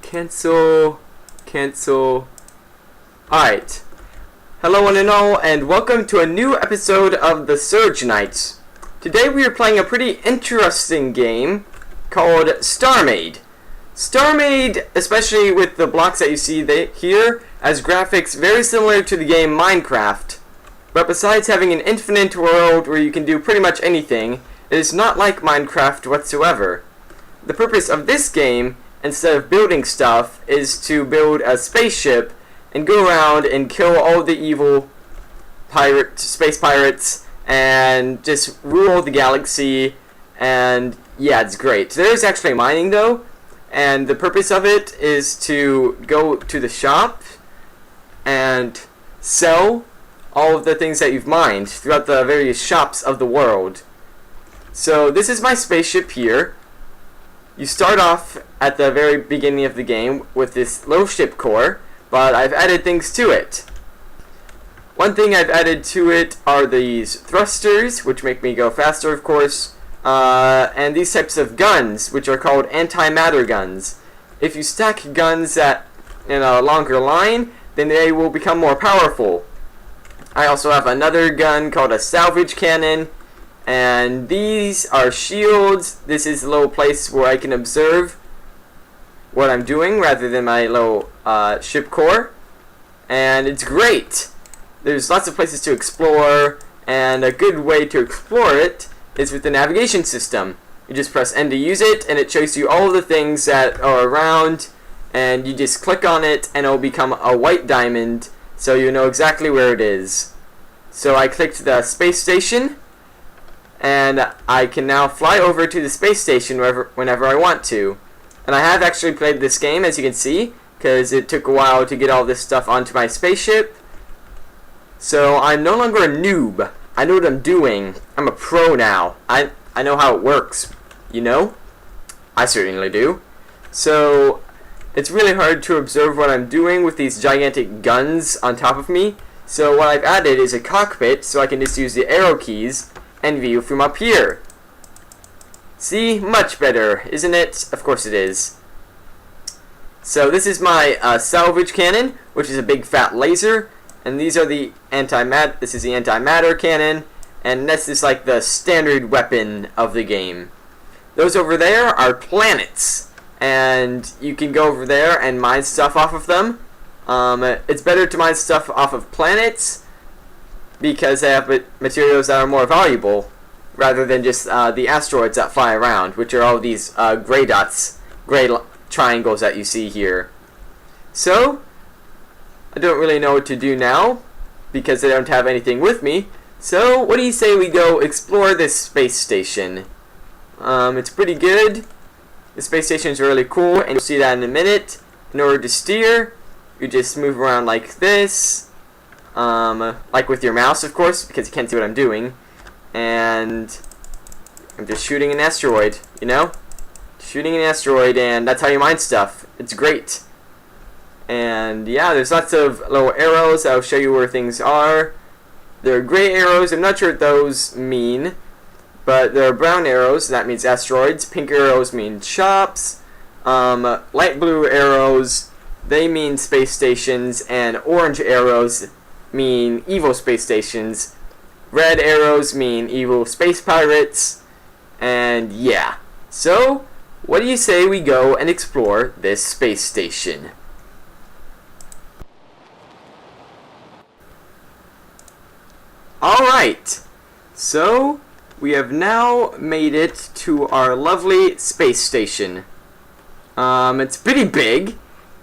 Cancel. Cancel. Alright. Hello one and all, and welcome to a new episode of the Surge Knights. Today we are playing a pretty interesting game called StarMade. StarMade, especially with the blocks that you see here, has graphics very similar to the game Minecraft. But besides having an infinite world where you can do pretty much anything, it is not like Minecraft whatsoever. The purpose of this game, instead of building stuff, is to build a spaceship and go around and kill all the evil space pirates and just rule the galaxy. And yeah, it's great. There is actually mining though, and the purpose of it is to go to the shop and sell all of the things that you've mined throughout the various shops of the world. So this is my spaceship here. You start off at the very beginning of the game with this little ship core, but I've added things to it. One thing I've added to it are these thrusters, which make me go faster, of course, and these types of guns, which are called antimatter guns. If you stack guns in a longer line, then they will become more powerful. I also have another gun called a salvage cannon, and these are shields. This is a little place where I can observe what I'm doing rather than my little ship core, and it's great. There's lots of places to explore, and a good way to explore it is with the navigation system. You just press N to use it, and it shows you all of the things that are around, and you just click on it and it'll become a white diamond, so you know exactly where it is. So I clicked the space station, and I can now fly over to the space station whenever I want to. And I have actually played this game, as you can see, because it took a while to get all this stuff onto my spaceship. So I'm no longer a noob. I know what I'm doing. I'm a pro now. I know how it works, you know? I certainly do. So it's really hard to observe what I'm doing with these gigantic guns on top of me. So what I've added is a cockpit, so I can just use the arrow keys and view from up here. See? Much better, isn't it? Of course it is. So this is my salvage cannon, which is a big fat laser, and these are the this is the antimatter cannon, and this is like the standard weapon of the game. Those over there are planets, and you can go over there and mine stuff off of them. It's better to mine stuff off of planets because they have materials that are more valuable rather than just the asteroids that fly around, which are all these gray dots, gray triangles that you see here. So I don't really know what to do now because I don't have anything with me. So what do you say we go explore this space station? It's pretty good. The space station is really cool, and you'll see that in a minute. In order to steer, you just move around like this, like with your mouse, of course, because you can't see what I'm doing. And I'm just shooting an asteroid, you know? Shooting an asteroid, and that's how you mine stuff. It's great. And yeah, there's lots of little arrows that'll show you where things are. There are gray arrows, I'm not sure what those mean, but there are brown arrows, that means asteroids. Pink arrows mean shops. Light blue arrows, they mean space stations, and orange arrows mean evil space stations. Red arrows mean evil space pirates, and yeah. So, what do you say we go and explore this space station? Alright, so we have now made it to our lovely space station. It's pretty big,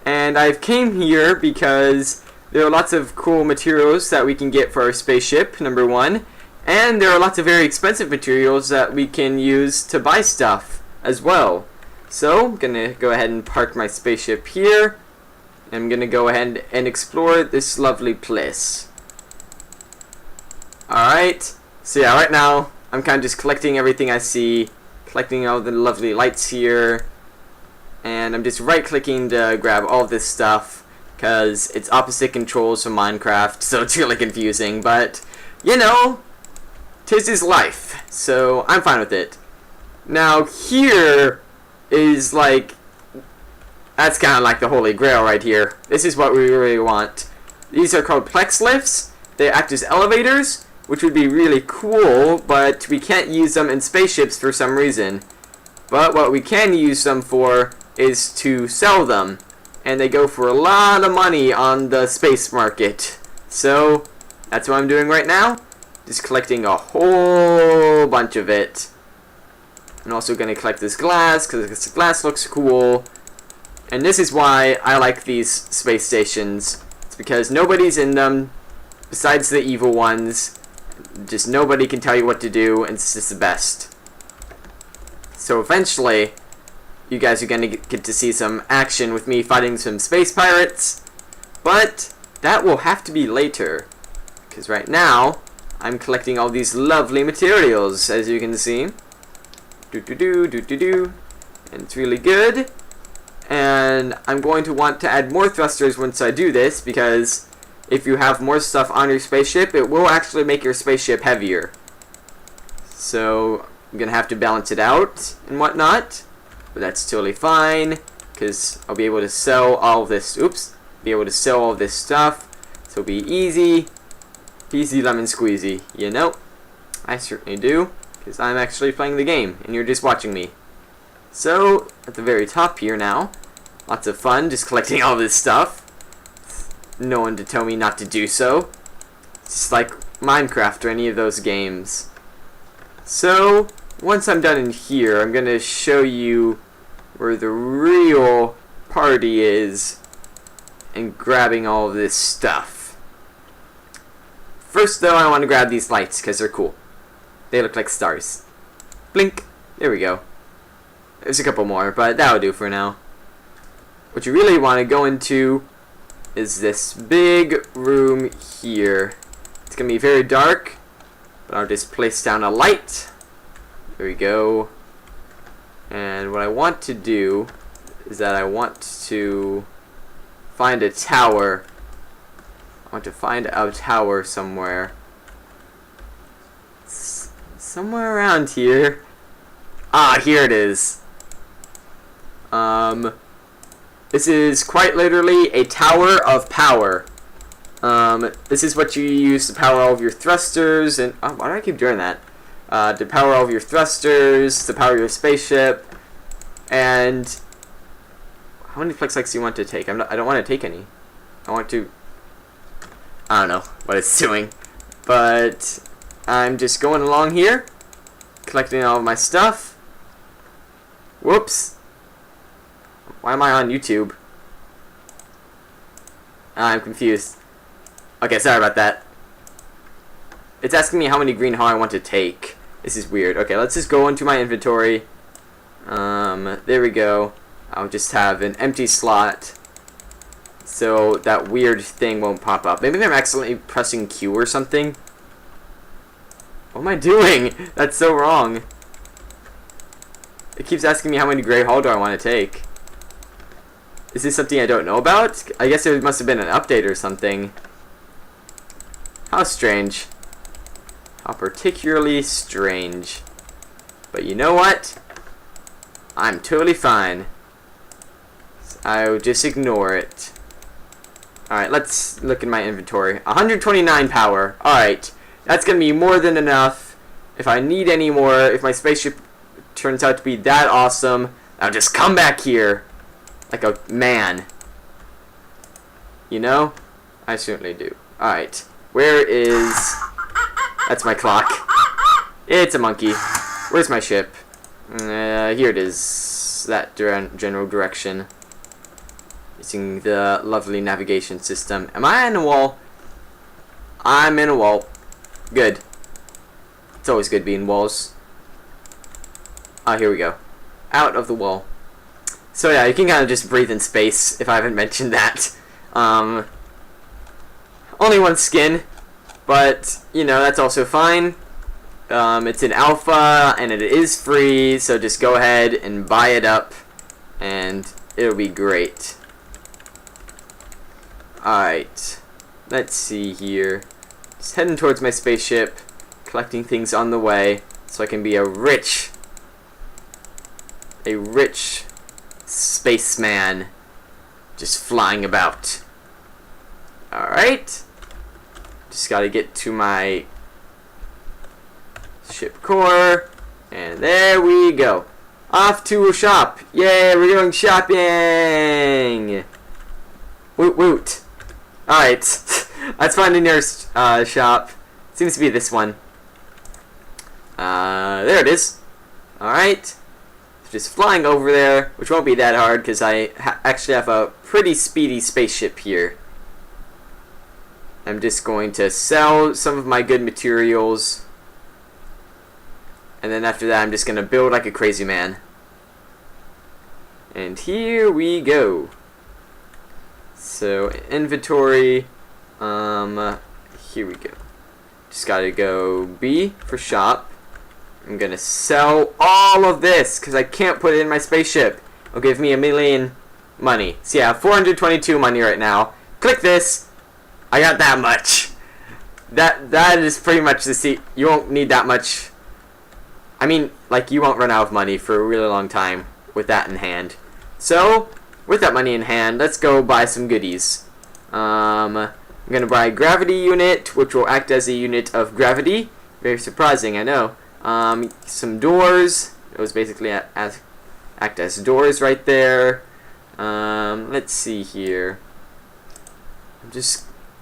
and I've came here because there are lots of cool materials that we can get for our spaceship, number one, and there are lots of very expensive materials that we can use to buy stuff as well. So I'm gonna go ahead and park my spaceship here. I'm gonna go ahead and explore this lovely place. Alright, so yeah, right now I'm kind of just collecting everything I see, collecting all the lovely lights here, and I'm just right clicking to grab all this stuff because it's opposite controls from Minecraft, so it's really confusing, but you know, 'tis his life, so I'm fine with it. Now here is like That's kind of like the holy grail right here. This is what we really want. These are called Plex lifts. They act as elevators, which would be really cool, but we can't use them in spaceships for some reason. But what we can use them for is to sell them. And they go for a lot of money on the space market. So, that's what I'm doing right now. Just collecting a whole bunch of it. I'm also going to collect this glass, because this glass looks cool. And this is why I like these space stations. It's because nobody's in them, besides the evil ones. Just nobody can tell you what to do, and it's just the best. So eventually, you guys are going to get to see some action with me fighting some space pirates. But that will have to be later. Because right now, I'm collecting all these lovely materials, as you can see. And it's really good. And I'm going to want to add more thrusters once I do this, because if you have more stuff on your spaceship, it will actually make your spaceship heavier. So I'm going to have to balance it out and whatnot. But that's totally fine, because I'll be able to sell all of this. Be able to sell all this stuff. So it'll be easy. Easy lemon squeezy, you know? I certainly do, because I'm actually playing the game, and you're just watching me. So, at the very top here now, lots of fun just collecting all this stuff. No one to tell me not to do so. It's just like Minecraft or any of those games. So, once I'm done in here, I'm going to show you where the real party is and grabbing all of this stuff. First, though, I want to grab these lights because they're cool. They look like stars. Blink. There we go. There's a couple more, but that'll do for now. What you really want to go into is this big room here. It's going to be very dark, but I'll just place down a light. There we go. And what I want to do is that I want to find a tower. I want to find a tower somewhere. Somewhere around here. Ah, here it is. This is quite literally a tower of power. This is what you use to power all of your thrusters and... Oh, why do I keep doing that? To power all of your thrusters, to power your spaceship, and... How many Plex lights do you want to take? I don't want to take any. I want to... I don't know what it's doing. But I'm just going along here, collecting all of my stuff. Whoops. Why am I on YouTube? I'm confused. Okay, sorry about that. It's asking me how many green HAL I want to take. This is weird. Okay, let's just go into my inventory. There we go. I'll just have an empty slot, so that weird thing won't pop up. Maybe I'm accidentally pressing Q or something. What am I doing? That's so wrong. It keeps asking me how many gray HAL do I want to take. Is this something I don't know about? I guess it must have been an update or something. How strange. How particularly strange. But you know what? I'm totally fine. I'll just ignore it. Alright, let's look in my inventory. 129 power. Alright. That's going to be more than enough. If I need any more, if my spaceship turns out to be that awesome, I'll just come back here like a man. You know? I certainly do. Alright. Where is... That's my clock. It's a monkey. Where's my ship? Here it is. That general direction. Using the lovely navigation system. Am I in a wall? I'm in a wall. Good. It's always good being walls. Ah, here we go. Out of the wall. So yeah, you can kind of just breathe in space, if I haven't mentioned that. Only one skin, but, you know, that's also fine. It's an alpha, and it is free, so just go ahead and buy it up, and it'll be great. Alright, let's see here. Just heading towards my spaceship, collecting things on the way, so I can be a rich spaceman. just flying about. Alright. Just gotta get to my ship core. And there we go. Off to a shop. Yay, we're going shopping. Woot woot. Alright. Let's find the nearest shop. Seems to be this one. There it is. Alright. Just flying over there, which won't be that hard because I actually have a pretty speedy spaceship here. I'm just going to sell some of my good materials. And then after that, I'm just going to build like a crazy man. And here we go. So, inventory. Here we go. Just gotta go B for shop. I'm gonna sell all of this because I can't put it in my spaceship. It'll give me $1 million money. So yeah, 422 money right now. Click this. I got that much. That is pretty much the seat. You won't need that much. I mean, like, you won't run out of money for a really long time with that in hand. So, with that money in hand, let's go buy some goodies. I'm gonna buy a gravity unit, which will act as a unit of gravity. Very surprising, I know. Some doors. Those basically act as doors right there. Let's see here.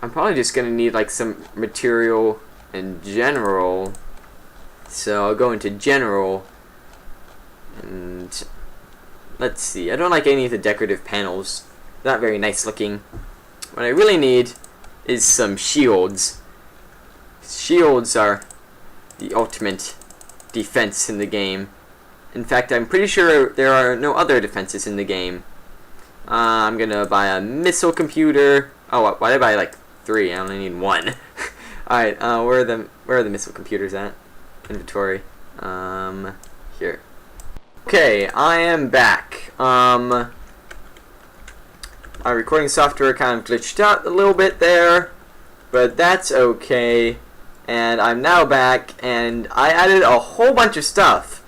I'm probably just gonna need like some material in general. So I'll go into general. And let's see. I don't like any of the decorative panels. They're not very nice looking. What I really need is some shields. Shields are the ultimate defense in the game. In fact, I'm pretty sure there are no other defenses in the game. I'm gonna buy a missile computer. Oh, why did I buy like 3? I only need 1. Alright, where are the missile computers at? Inventory. Here. Okay, I am back. My recording software kind of glitched out a little bit there, but that's okay. And I'm now back, and I added a whole bunch of stuff.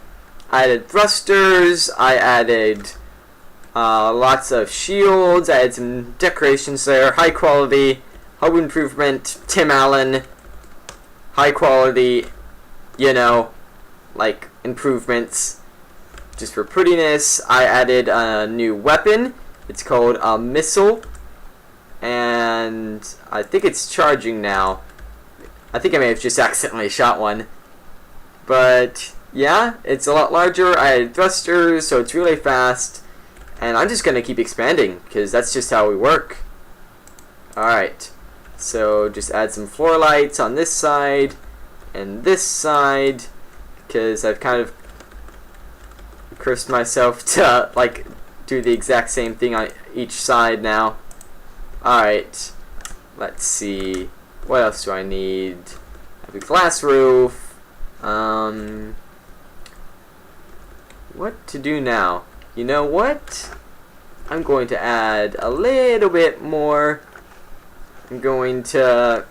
I added thrusters, I added lots of shields, I had some decorations there, high quality, home improvement, Tim Allen, high quality, you know, like improvements. Just for prettiness, I added a new weapon. It's called a missile, and I think it's charging now. I think I may have just accidentally shot one. But yeah, it's a lot larger. I added thrusters, so it's really fast. And I'm just going to keep expanding, because that's just how we work. Alright, so just add some floor lights on this side and this side, because I've kind of cursed myself to like do the exact same thing on each side now. Alright, let's see. What else do I need? I have a glass roof. What to do now? You know what? I'm going to add a little bit more. I'm going to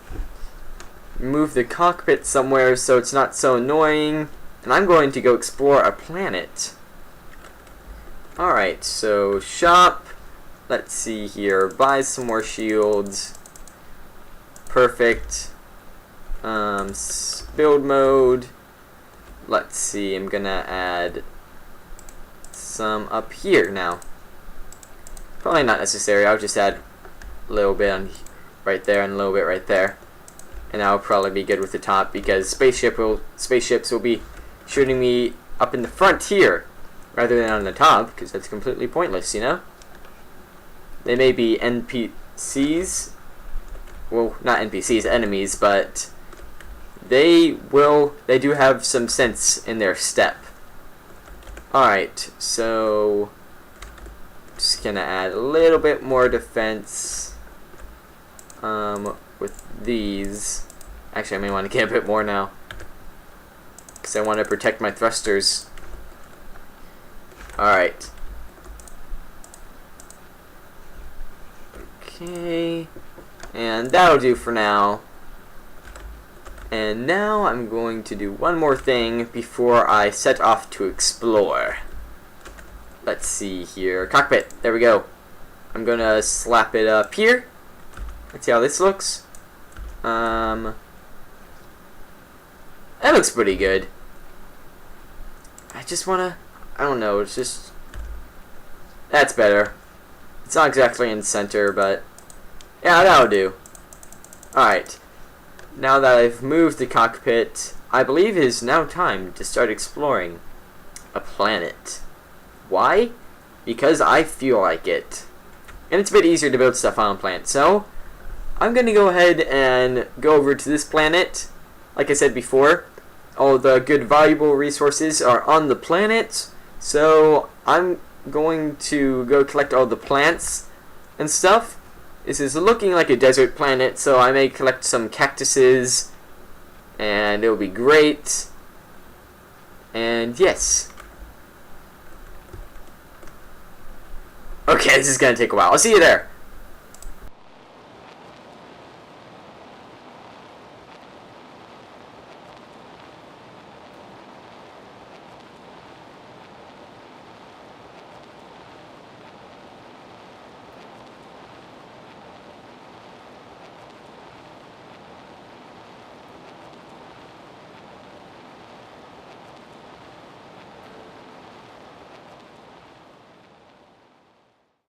move the cockpit somewhere so it's not so annoying. And I'm going to go explore a planet. Alright, so shop. Let's see here. Buy some more shields. Perfect. Build mode. Let's see, I'm gonna add some up here now. Probably not necessary. I'll just add a little bit on right there and a little bit right there, and that'll probably be good with the top, because spaceships will be shooting me up in the front here rather than on the top, because that's completely pointless, you know. They may be NPCs. Well, not NPCs, enemies, but they do have some sense in their step. Alright, so just gonna add a little bit more defense with these. Actually, I may want to get a bit more now, because I want to protect my thrusters. Alright. Okay. And that'll do for now. And now I'm going to do one more thing before I set off to explore. Let's see here. Cockpit. There we go. I'm gonna slap it up here. Let's see how this looks. That looks pretty good. I just wanna, I don't know, it's just, that's better. It's not exactly in the center, but yeah, that'll do. Alright, now that I've moved the cockpit, I believe it is now time to start exploring a planet. Why? Because I feel like it. And it's a bit easier to build stuff on a planet. So, I'm going to go ahead and go over to this planet. Like I said before, all the good valuable resources are on the planet. So, I'm going to go collect all the plants and stuff. This is looking like a desert planet, so I may collect some cactuses, and it'll be great. And yes. Okay, this is gonna take a while. I'll see you there.